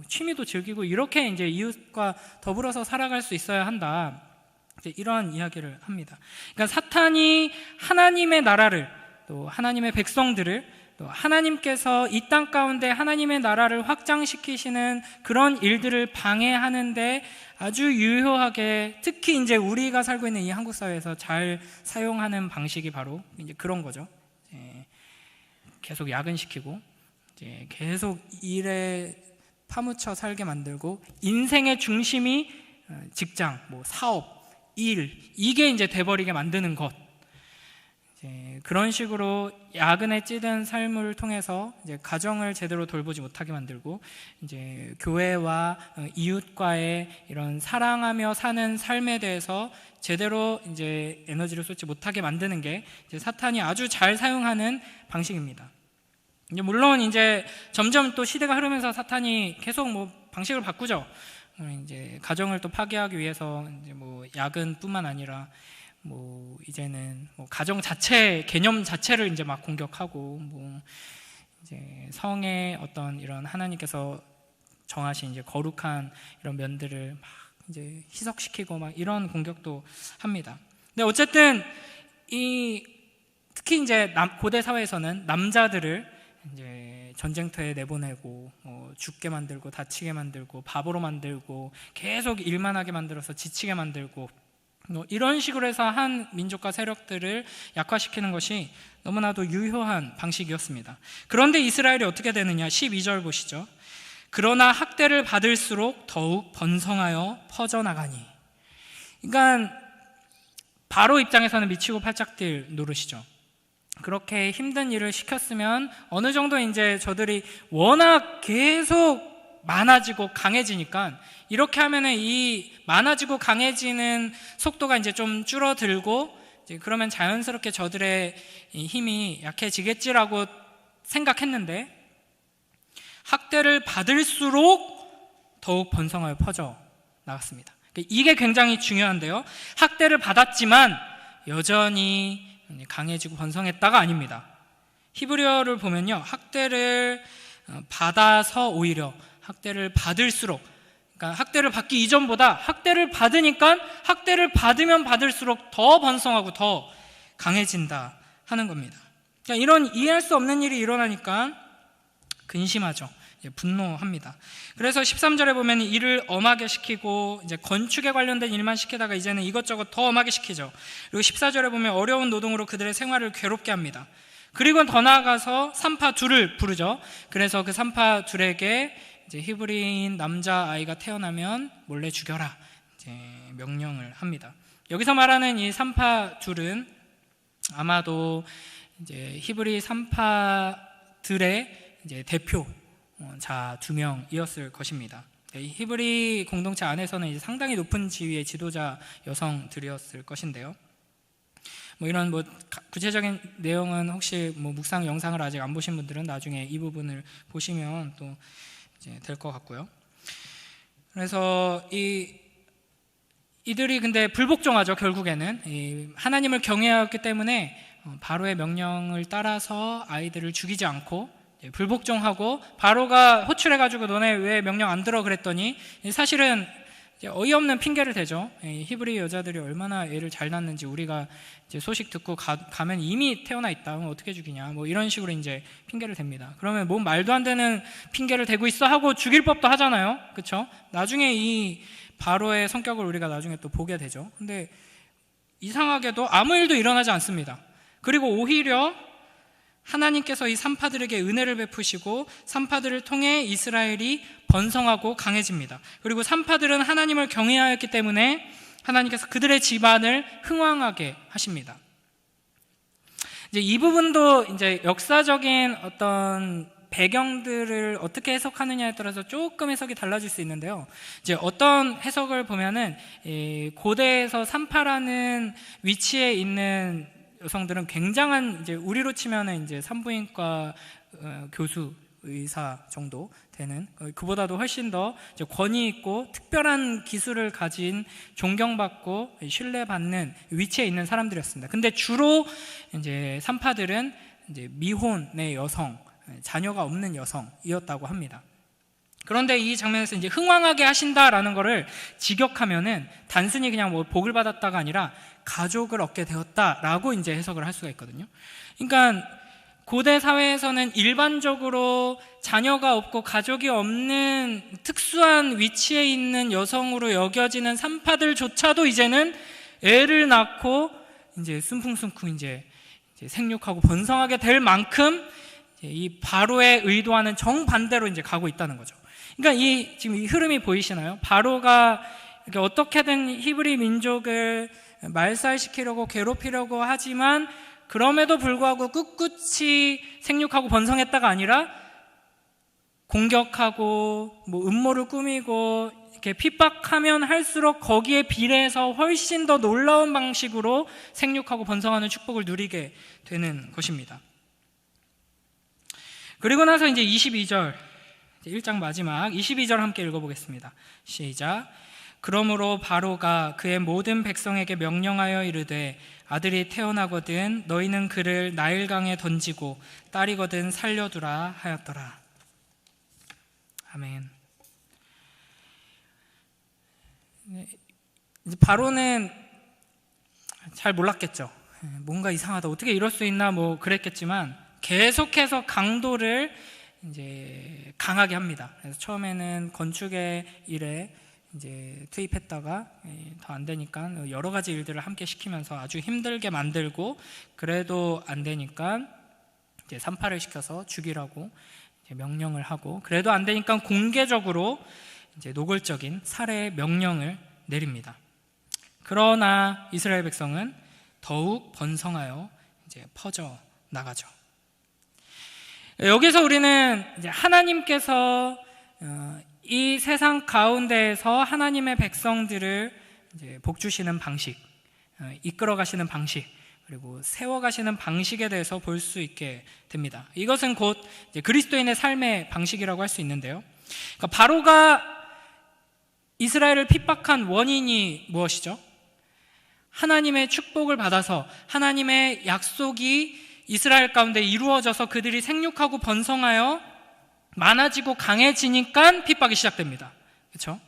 취미도 즐기고 이렇게 이제 이웃과 더불어서 살아갈 수 있어야 한다. 이제 이러한 이야기를 합니다. 그러니까 사탄이 하나님의 나라를, 또 하나님의 백성들을, 또 하나님께서 이 땅 가운데 하나님의 나라를 확장시키시는 그런 일들을 방해하는데 아주 유효하게, 특히 이제 우리가 살고 있는 이 한국 사회에서 잘 사용하는 방식이 바로 이제 그런 거죠. 계속 야근시키고 이제 계속 일에 파묻혀 살게 만들고, 인생의 중심이 직장, 뭐 사업, 일, 이게 이제 돼버리게 만드는 것. 그런 식으로 야근에 찌든 삶을 통해서 이제 가정을 제대로 돌보지 못하게 만들고, 이제 교회와 이웃과의 이런 사랑하며 사는 삶에 대해서 제대로 이제 에너지를 쏟지 못하게 만드는 게 이제 사탄이 아주 잘 사용하는 방식입니다. 이제 물론 이제 점점 또 시대가 흐르면서 사탄이 계속 뭐 방식을 바꾸죠. 이제 가정을 또 파괴하기 위해서 이제 뭐 야근뿐만 아니라 뭐 이제는 뭐 가정 자체 개념 자체를 이제 막 공격하고, 뭐 이제 성의 어떤 이런 하나님께서 정하신 이제 거룩한 이런 면들을 막 이제 희석시키고 막 이런 공격도 합니다. 근데 어쨌든 특히 이제 고대 사회에서는 남자들을 이제 전쟁터에 내보내고 죽게 만들고 다치게 만들고 바보로 만들고 계속 일만 하게 만들어서 지치게 만들고, 이런 식으로 해서 한 민족과 세력들을 약화시키는 것이 너무나도 유효한 방식이었습니다. 그런데 이스라엘이 어떻게 되느냐, 12절 보시죠. 그러나 학대를 받을수록 더욱 번성하여 퍼져나가니. 그러니까 바로 입장에서는 미치고 팔짝 뛸 노릇이죠. 그렇게 힘든 일을 시켰으면 어느 정도 이제 저들이 워낙 계속 많아지고 강해지니까, 이렇게 하면은 이 많아지고 강해지는 속도가 이제 좀 줄어들고, 이제 그러면 자연스럽게 저들의 힘이 약해지겠지라고 생각했는데, 학대를 받을수록 더욱 번성하여 퍼져 나갔습니다. 이게 굉장히 중요한데요, 학대를 받았지만 여전히 강해지고 번성했다가 아닙니다. 히브리어를 보면요, 학대를 받아서 오히려 학대를 받을수록, 그러니까 학대를 받기 이전보다 학대를 받으니까 학대를 받으면 받을수록 더 번성하고 더 강해진다 하는 겁니다. 그러니까 이런 이해할 수 없는 일이 일어나니까 근심하죠. 분노합니다. 그래서 13절에 보면 일을 엄하게 시키고, 이제 건축에 관련된 일만 시키다가 이제는 이것저것 더 엄하게 시키죠. 그리고 14절에 보면 어려운 노동으로 그들의 생활을 괴롭게 합니다. 그리고 더 나아가서 산파 둘을 부르죠. 그래서 그 산파 둘에게 이제 히브리인 남자 아이가 태어나면 몰래 죽여라, 이제 명령을 합니다. 여기서 말하는 이 산파 둘은 아마도 이제 히브리 산파들의 이제 대표 자 2명이었을 것입니다. 히브리 공동체 안에서는 이제 상당히 높은 지위의 지도자 여성들이었을 것인데요. 이런 구체적인 내용은 혹시 묵상 영상을 아직 안 보신 분들은 나중에 이 부분을 보시면 또 이제 될 것 같고요. 그래서 이들이 근데 불복종하죠. 결국에는 하나님을 경외하였기 때문에 바로의 명령을 따라서 아이들을 죽이지 않고 불복종하고, 바로가 호출해가지고 너네 왜 명령 안 들어 그랬더니 사실은 어이없는 핑계를 대죠. 히브리 여자들이 얼마나 애를 잘 낳는지 우리가 이제 소식 듣고 가면 이미 태어나 있다, 어떻게 죽이냐, 이런 식으로 이제 핑계를 댑니다. 그러면 말도 안 되는 핑계를 대고 있어 하고 죽일 법도 하잖아요, 그렇죠? 나중에 이 바로의 성격을 우리가 나중에 또 보게 되죠. 근데 이상하게도 아무 일도 일어나지 않습니다. 그리고 오히려 하나님께서 이 산파들에게 은혜를 베푸시고 산파들을 통해 이스라엘이 번성하고 강해집니다. 그리고 산파들은 하나님을 경외하였기 때문에 하나님께서 그들의 집안을 흥왕하게 하십니다. 이제 이 부분도 이제 역사적인 어떤 배경들을 어떻게 해석하느냐에 따라서 조금 해석이 달라질 수 있는데요. 이제 어떤 해석을 보면은 고대에서 산파라는 위치에 있는 여성들은 굉장한, 이제 우리로 치면은 이제 산부인과 교수, 의사 정도 되는, 그보다도 훨씬 더 권위 있고 특별한 기술을 가진, 존경받고 신뢰받는 위치에 있는 사람들이었습니다. 근데 주로 이제 산파들은 이제 미혼의 여성, 자녀가 없는 여성이었다고 합니다. 그런데 이 장면에서 이제 흥왕하게 하신다라는 거를 직역하면은 단순히 그냥 복을 받았다가 아니라 가족을 얻게 되었다라고 이제 해석을 할 수가 있거든요. 그러니까 고대 사회에서는 일반적으로 자녀가 없고 가족이 없는 특수한 위치에 있는 여성으로 여겨지는 산파들조차도 이제는 애를 낳고 이제 순풍순풍 이제 생육하고 번성하게 될 만큼 이 바로의 의도와는 정반대로 이제 가고 있다는 거죠. 그러니까 지금 이 흐름이 보이시나요? 바로가 이렇게 어떻게든 히브리 민족을 말살시키려고 괴롭히려고 하지만 그럼에도 불구하고 꿋꿋이 생육하고 번성했다가 아니라 공격하고 음모를 꾸미고 이렇게 핍박하면 할수록 거기에 비례해서 훨씬 더 놀라운 방식으로 생육하고 번성하는 축복을 누리게 되는 것입니다. 그리고 나서 이제 22절, 1장 마지막 22절 함께 읽어보겠습니다. 시작. 그러므로 바로가 그의 모든 백성에게 명령하여 이르되 아들이 태어나거든 너희는 그를 나일강에 던지고 딸이거든 살려두라 하였더라. 아멘. 이제 바로는 잘 몰랐겠죠. 뭔가 이상하다, 어떻게 이럴 수 있나 그랬겠지만 계속해서 강도를 이제 강하게 합니다. 그래서 처음에는 건축의 일에 이제 투입했다가 더 안 되니까 여러 가지 일들을 함께 시키면서 아주 힘들게 만들고, 그래도 안 되니까 이제 산파를 시켜서 죽이라고 명령을 하고, 그래도 안 되니까 공개적으로 이제 노골적인 살해의 명령을 내립니다. 그러나 이스라엘 백성은 더욱 번성하여 이제 퍼져 나가죠. 여기서 우리는 이제 하나님께서 이 세상 가운데에서 하나님의 백성들을 이제 복주시는 방식, 이끌어 가시는 방식, 그리고 세워 가시는 방식에 대해서 볼 수 있게 됩니다. 이것은 곧 이제 그리스도인의 삶의 방식이라고 할 수 있는데요. 그러니까 바로가 이스라엘을 핍박한 원인이 무엇이죠? 하나님의 축복을 받아서 하나님의 약속이 이스라엘 가운데 이루어져서 그들이 생육하고 번성하여 많아지고 강해지니까 핍박이 시작됩니다. 그렇죠?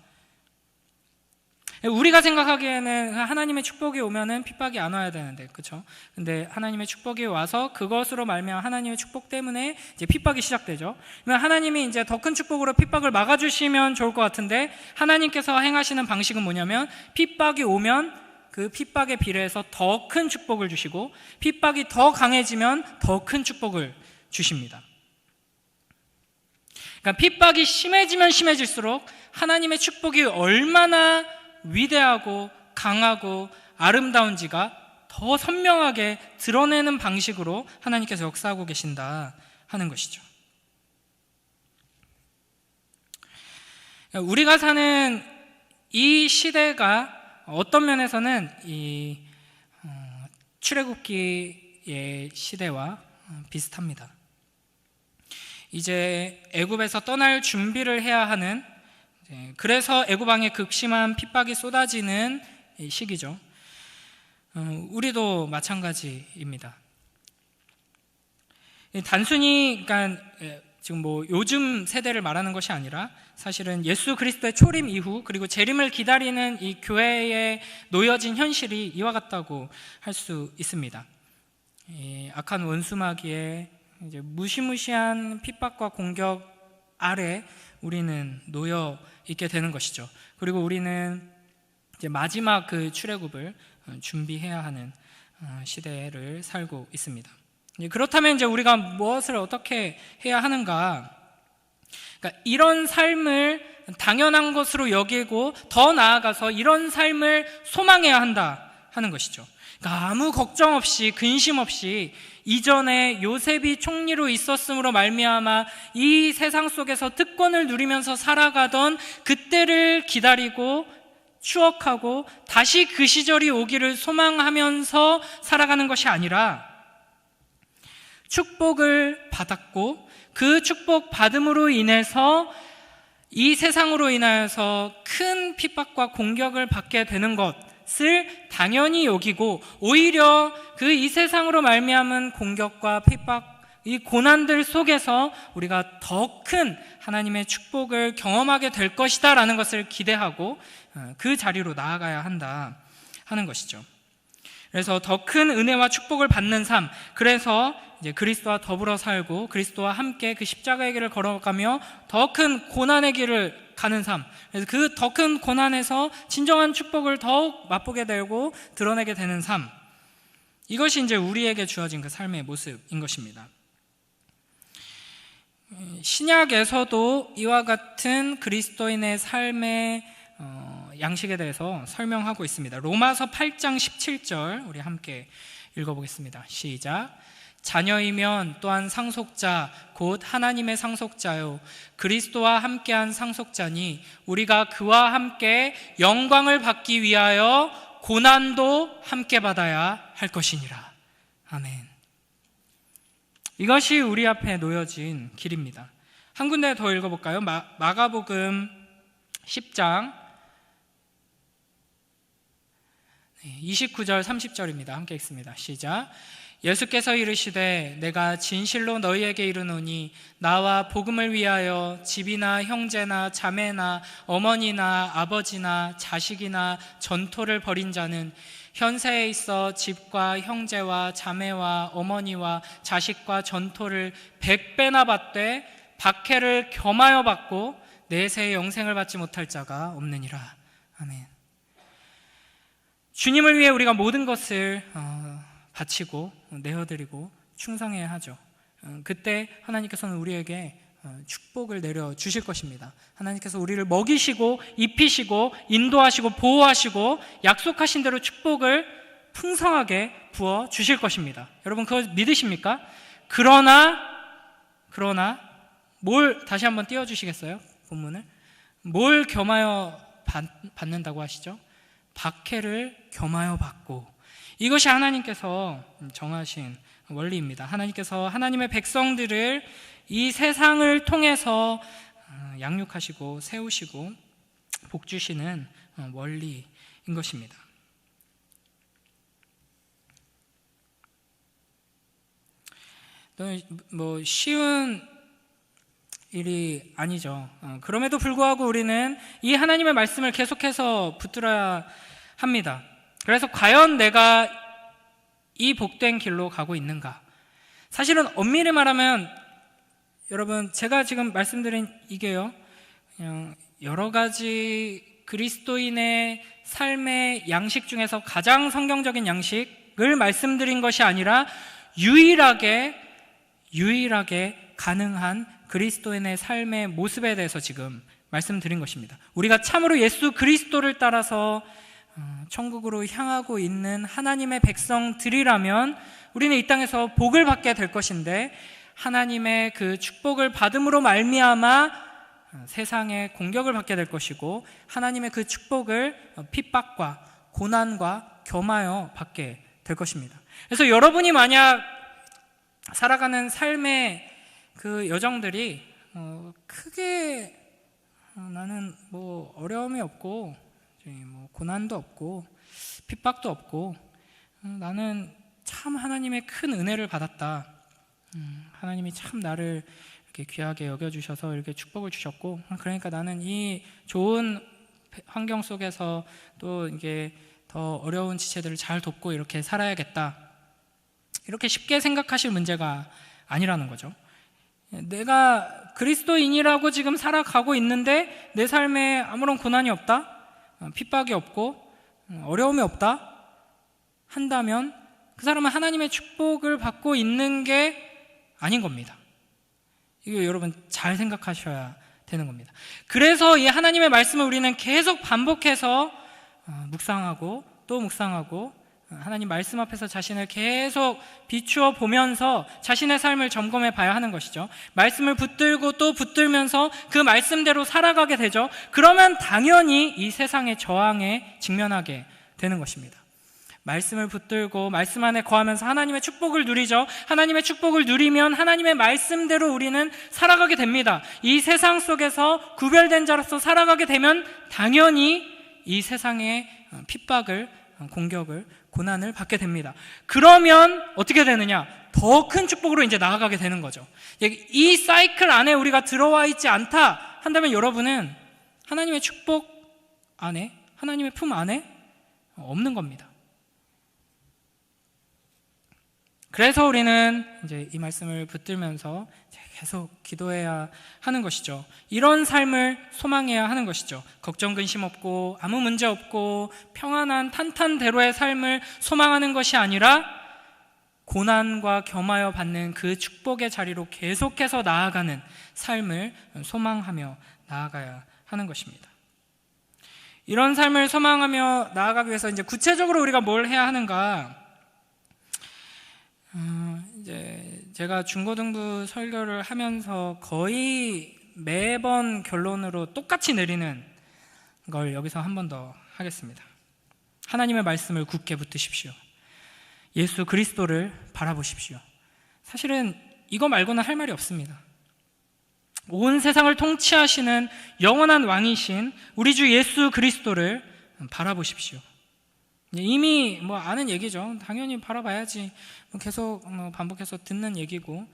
우리가 생각하기에는 하나님의 축복이 오면은 핍박이 안 와야 되는데, 그렇죠? 근데 하나님의 축복이 와서 그것으로 말미암아 하나님의 축복 때문에 이제 핍박이 시작되죠. 그러면 하나님이 이제 더 큰 축복으로 핍박을 막아주시면 좋을 것 같은데, 하나님께서 행하시는 방식은 뭐냐면 핍박이 오면 그 핍박에 비례해서 더 큰 축복을 주시고, 핍박이 더 강해지면 더 큰 축복을 주십니다. 그러니까 핍박이 심해지면 심해질수록 하나님의 축복이 얼마나 위대하고 강하고 아름다운지가 더 선명하게 드러내는 방식으로 하나님께서 역사하고 계신다 하는 것이죠. 우리가 사는 이 시대가 어떤 면에서는 이 출애굽기의 시대와 비슷합니다. 이제 애굽에서 떠날 준비를 해야 하는, 그래서 애굽 왕의 극심한 핍박이 쏟아지는 시기죠. 우리도 마찬가지입니다. 단순히 그러니까 지금 뭐 요즘 세대를 말하는 것이 아니라 사실은 예수 그리스도의 초림 이후 그리고 재림을 기다리는 이 교회에 놓여진 현실이 이와 같다고 할 수 있습니다. 악한 원수마귀의 이제 무시무시한 핍박과 공격 아래 우리는 놓여 있게 되는 것이죠. 그리고 우리는 이제 마지막 그 출애굽을 준비해야 하는 시대를 살고 있습니다. 그렇다면 이제 우리가 무엇을 어떻게 해야 하는가? 그러니까 이런 삶을 당연한 것으로 여기고 더 나아가서 이런 삶을 소망해야 한다 하는 것이죠. 그러니까 아무 걱정 없이 근심 없이 이전에 요셉이 총리로 있었으므로 말미암아 이 세상 속에서 특권을 누리면서 살아가던 그때를 기다리고 추억하고 다시 그 시절이 오기를 소망하면서 살아가는 것이 아니라, 축복을 받았고 그 축복 받음으로 인해서 이 세상으로 인하여서 큰 핍박과 공격을 받게 되는 것을 당연히 여기고, 오히려 그 이 세상으로 말미암은 공격과 핍박, 이 고난들 속에서 우리가 더 큰 하나님의 축복을 경험하게 될 것이다 라는 것을 기대하고 그 자리로 나아가야 한다 하는 것이죠. 그래서 더 큰 은혜와 축복을 받는 삶, 그래서 이제 그리스도와 더불어 살고 그리스도와 함께 그 십자가의 길을 걸어가며 더 큰 고난의 길을 가는 삶, 그래서 그 더 큰 고난에서 진정한 축복을 더욱 맛보게 되고 드러내게 되는 삶, 이것이 이제 우리에게 주어진 그 삶의 모습인 것입니다. 신약에서도 이와 같은 그리스도인의 삶의 양식에 대해서 설명하고 있습니다. 로마서 8장 17절 우리 함께 읽어보겠습니다. 시작. 자녀이면 또한 상속자 곧 하나님의 상속자요 그리스도와 함께한 상속자니 우리가 그와 함께 영광을 받기 위하여 고난도 함께 받아야 할 것이니라. 아멘. 이것이 우리 앞에 놓여진 길입니다. 한 군데 더 읽어볼까요? 마가복음 10장 29절 30절입니다. 함께 읽습니다. 시작. 예수께서 이르시되 내가 진실로 너희에게 이르노니 나와 복음을 위하여 집이나 형제나 자매나 어머니나 아버지나 자식이나 전토를 벌인 자는 현세에 있어 집과 형제와 자매와 어머니와 자식과 전토를 100배나 받되 박해를 겸하여 받고 내세의 영생을 받지 못할 자가 없느니라. 아멘. 주님을 위해 우리가 모든 것을 바치고 내어드리고 충성해야 하죠. 그때 하나님께서는 우리에게 축복을 내려 주실 것입니다. 하나님께서 우리를 먹이시고 입히시고 인도하시고 보호하시고 약속하신 대로 축복을 풍성하게 부어 주실 것입니다. 여러분 그거 믿으십니까? 그러나 뭘 다시 한번 띄워주시겠어요? 본문을 뭘 겸하여 받는다고 하시죠? 박해를 겸하여 받고, 이것이 하나님께서 정하신 원리입니다. 하나님께서 하나님의 백성들을 이 세상을 통해서 양육하시고 세우시고 복주시는 원리인 것입니다. 뭐 쉬운 일이 아니죠. 그럼에도 불구하고 우리는 이 하나님의 말씀을 계속해서 붙들어야 합니다. 그래서 과연 내가 이 복된 길로 가고 있는가? 사실은 엄밀히 말하면 여러분 제가 지금 말씀드린 이게요, 그냥 여러 가지 그리스도인의 삶의 양식 중에서 가장 성경적인 양식을 말씀드린 것이 아니라 유일하게 가능한 그리스도인의 삶의 모습에 대해서 지금 말씀드린 것입니다. 우리가 참으로 예수 그리스도를 따라서 천국으로 향하고 있는 하나님의 백성들이라면 우리는 이 땅에서 복을 받게 될 것인데, 하나님의 그 축복을 받음으로 말미암아 세상의 공격을 받게 될 것이고, 하나님의 그 축복을 핍박과 고난과 겸하여 받게 될 것입니다. 그래서 여러분이 만약 살아가는 삶의 그 여정들이 크게 나는 뭐 어려움이 없고 뭐 고난도 없고 핍박도 없고 나는 참 하나님의 큰 은혜를 받았다, 하나님이 참 나를 이렇게 귀하게 여겨주셔서 이렇게 축복을 주셨고, 그러니까 나는 이 좋은 환경 속에서 또 이게 더 어려운 지체들을 잘 돕고 이렇게 살아야겠다, 이렇게 쉽게 생각하실 문제가 아니라는 거죠. 내가 그리스도인이라고 지금 살아가고 있는데 내 삶에 아무런 고난이 없다, 핍박이 없고 어려움이 없다 한다면 그 사람은 하나님의 축복을 받고 있는 게 아닌 겁니다. 이거 여러분 잘 생각하셔야 되는 겁니다. 그래서 이 하나님의 말씀을 우리는 계속 반복해서 묵상하고 또 묵상하고 하나님 말씀 앞에서 자신을 계속 비추어 보면서 자신의 삶을 점검해 봐야 하는 것이죠. 말씀을 붙들고 또 붙들면서 그 말씀대로 살아가게 되죠. 그러면 당연히 이 세상의 저항에 직면하게 되는 것입니다. 말씀을 붙들고 말씀 안에 거하면서 하나님의 축복을 누리죠. 하나님의 축복을 누리면 하나님의 말씀대로 우리는 살아가게 됩니다. 이 세상 속에서 구별된 자로서 살아가게 되면 당연히 이 세상의 핍박을, 공격을, 고난을 받게 됩니다. 그러면 어떻게 되느냐? 더 큰 축복으로 이제 나아가게 되는 거죠. 이 사이클 안에 우리가 들어와 있지 않다 한다면 여러분은 하나님의 축복 안에, 하나님의 품 안에 없는 겁니다. 그래서 우리는 이제 이 말씀을 붙들면서 계속 기도해야 하는 것이죠. 이런 삶을 소망해야 하는 것이죠. 걱정 근심 없고 아무 문제 없고 평안한 탄탄대로의 삶을 소망하는 것이 아니라 고난과 겸하여 받는 그 축복의 자리로 계속해서 나아가는 삶을 소망하며 나아가야 하는 것입니다. 이런 삶을 소망하며 나아가기 위해서 이제 구체적으로 우리가 뭘 해야 하는가? 이제 제가 중고등부 설교를 하면서 거의 매번 결론으로 똑같이 내리는 걸 여기서 한 번 더 하겠습니다. 하나님의 말씀을 굳게 붙드십시오. 예수 그리스도를 바라보십시오. 사실은 이거 말고는 할 말이 없습니다. 온 세상을 통치하시는 영원한 왕이신 우리 주 예수 그리스도를 바라보십시오. 이미 뭐 아는 얘기죠. 당연히 바라봐야지. 계속 반복해서 듣는 얘기고.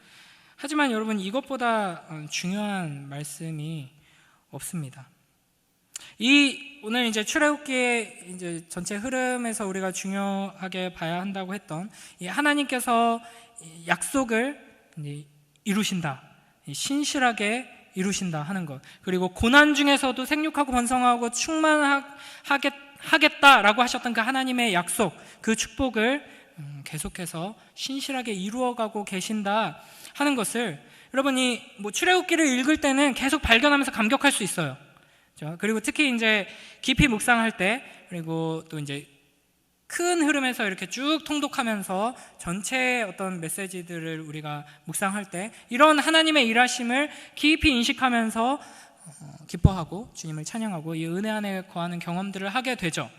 하지만 여러분 이것보다 중요한 말씀이 없습니다. 오늘 이제 출애굽기의 이제 전체 흐름에서 우리가 중요하게 봐야 한다고 했던 이 하나님께서 약속을 이루신다, 신실하게 이루신다 하는 것, 그리고 고난 중에서도 생육하고 번성하고 충만하겠다라고 하셨던 그 하나님의 약속, 그 축복을 계속해서 신실하게 이루어가고 계신다 하는 것을 여러분이 뭐 출애굽기를 읽을 때는 계속 발견하면서 감격할 수 있어요. 그렇죠? 그리고 특히 이제 깊이 묵상할 때, 그리고 또 이제 큰 흐름에서 이렇게 쭉 통독하면서 전체의 어떤 메시지들을 우리가 묵상할 때 이런 하나님의 일하심을 깊이 인식하면서 기뻐하고 주님을 찬양하고 이 은혜 안에 거하는 경험들을 하게 되죠.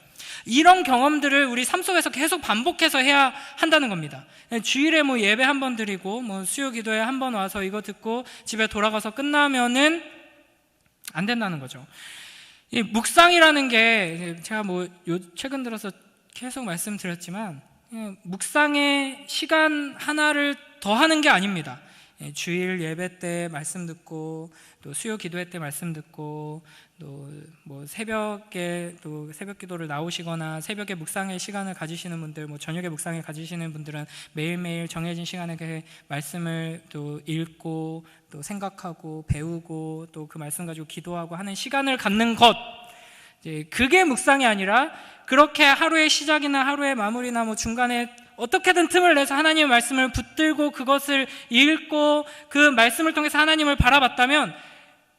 이런 경험들을 우리 삶 속에서 계속 반복해서 해야 한다는 겁니다. 주일에 뭐 예배 한 번 드리고 뭐 수요 기도에 한 번 와서 이거 듣고 집에 돌아가서 끝나면은 안 된다는 거죠. 이 묵상이라는 게 제가 뭐 최근 들어서 계속 말씀드렸지만 묵상의 시간 하나를 더 하는 게 아닙니다. 주일 예배 때 말씀 듣고 또 수요 기도회 때 말씀 듣고 또 뭐 새벽에 또 새벽 기도를 나오시거나 새벽에 묵상의 시간을 가지시는 분들, 뭐 저녁에 묵상을 가지시는 분들은 매일매일 정해진 시간에 그 말씀을 또 읽고 또 생각하고 배우고 또 그 말씀 가지고 기도하고 하는 시간을 갖는 것, 그게 묵상이 아니라 그렇게 하루의 시작이나 하루의 마무리나 뭐 중간에 어떻게든 틈을 내서 하나님의 말씀을 붙들고 그것을 읽고 그 말씀을 통해서 하나님을 바라봤다면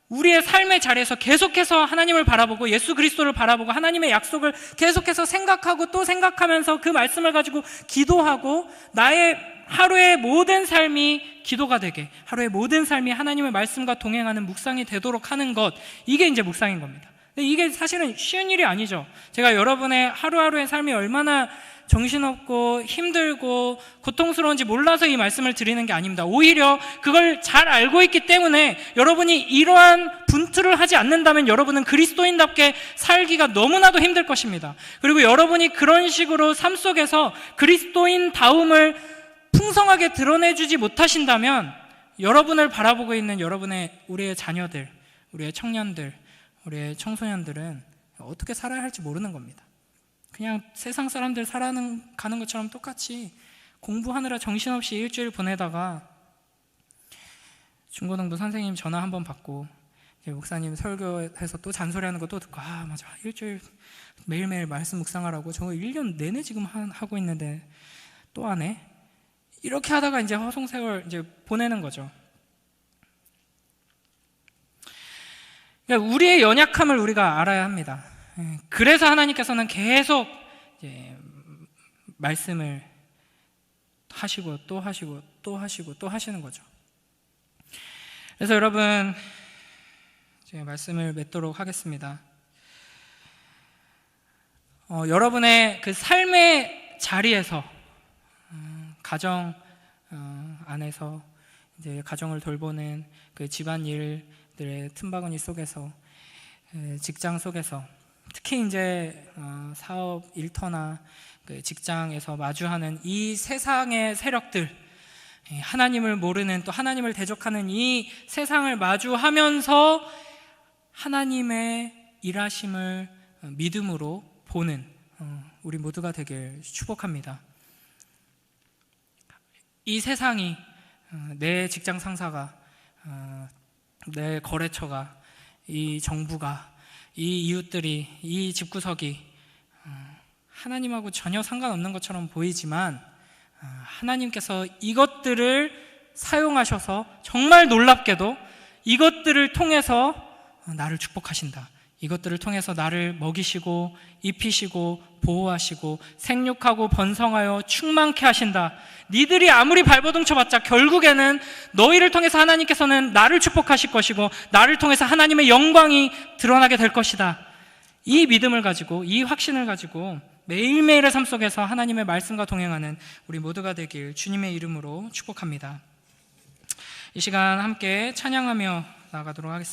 우리의 삶의 자리에서 계속해서 하나님을 바라보고 예수 그리스도를 바라보고 하나님의 약속을 계속해서 생각하고 또 생각하면서 그 말씀을 가지고 기도하고 나의 하루의 모든 삶이 기도가 되게, 하루의 모든 삶이 하나님의 말씀과 동행하는 묵상이 되도록 하는 것, 이게 이제 묵상인 겁니다. 근데 이게 사실은 쉬운 일이 아니죠. 제가 여러분의 하루하루의 삶이 얼마나 정신없고 힘들고 고통스러운지 몰라서 이 말씀을 드리는 게 아닙니다. 오히려 그걸 잘 알고 있기 때문에 여러분이 이러한 분투를 하지 않는다면 여러분은 그리스도인답게 살기가 너무나도 힘들 것입니다. 그리고 여러분이 그런 식으로 삶 속에서 그리스도인다움을 풍성하게 드러내주지 못하신다면 여러분을 바라보고 있는 우리의 자녀들, 우리의 청년들, 우리의 청소년들은 어떻게 살아야 할지 모르는 겁니다. 그냥 세상 사람들 살아가는 것처럼 똑같이 공부하느라 정신없이 일주일 보내다가 중고등부 선생님 전화 한번 받고 목사님 설교해서 또 잔소리하는 거 또 듣고, 아 맞아, 일주일 매일매일 말씀 묵상하라고 저거 1년 내내 지금 하고 있는데 또 안 해? 이렇게 하다가 이제 허송세월 이제 보내는 거죠. 그러니까 우리의 연약함을 우리가 알아야 합니다. 그래서 하나님께서는 계속 이제 말씀을 하시고 또 하시고 또 하시고 또 하시는 거죠. 그래서 여러분, 제가 말씀을 맺도록 하겠습니다. 여러분의 그 삶의 자리에서 가정 안에서 이제 가정을 돌보는 그 집안일들의 틈바구니 속에서, 직장 속에서, 특히 이제 사업 일터나 그 직장에서 마주하는 이 세상의 세력들, 하나님을 모르는, 또 하나님을 대적하는 이 세상을 마주하면서 하나님의 일하심을 믿음으로 보는 우리 모두가 되길 축복합니다. 이 세상이, 내 직장 상사가, 내 거래처가, 이 정부가, 이 이웃들이, 이 집구석이 하나님하고 전혀 상관없는 것처럼 보이지만 하나님께서 이것들을 사용하셔서 정말 놀랍게도 이것들을 통해서 나를 축복하신다. 이것들을 통해서 나를 먹이시고 입히시고 보호하시고 생육하고 번성하여 충만케 하신다. 니들이 아무리 발버둥 쳐봤자 결국에는 너희를 통해서 하나님께서는 나를 축복하실 것이고 나를 통해서 하나님의 영광이 드러나게 될 것이다. 이 믿음을 가지고, 이 확신을 가지고 매일매일의 삶 속에서 하나님의 말씀과 동행하는 우리 모두가 되길 주님의 이름으로 축복합니다. 이 시간 함께 찬양하며 나아가도록 하겠습니다.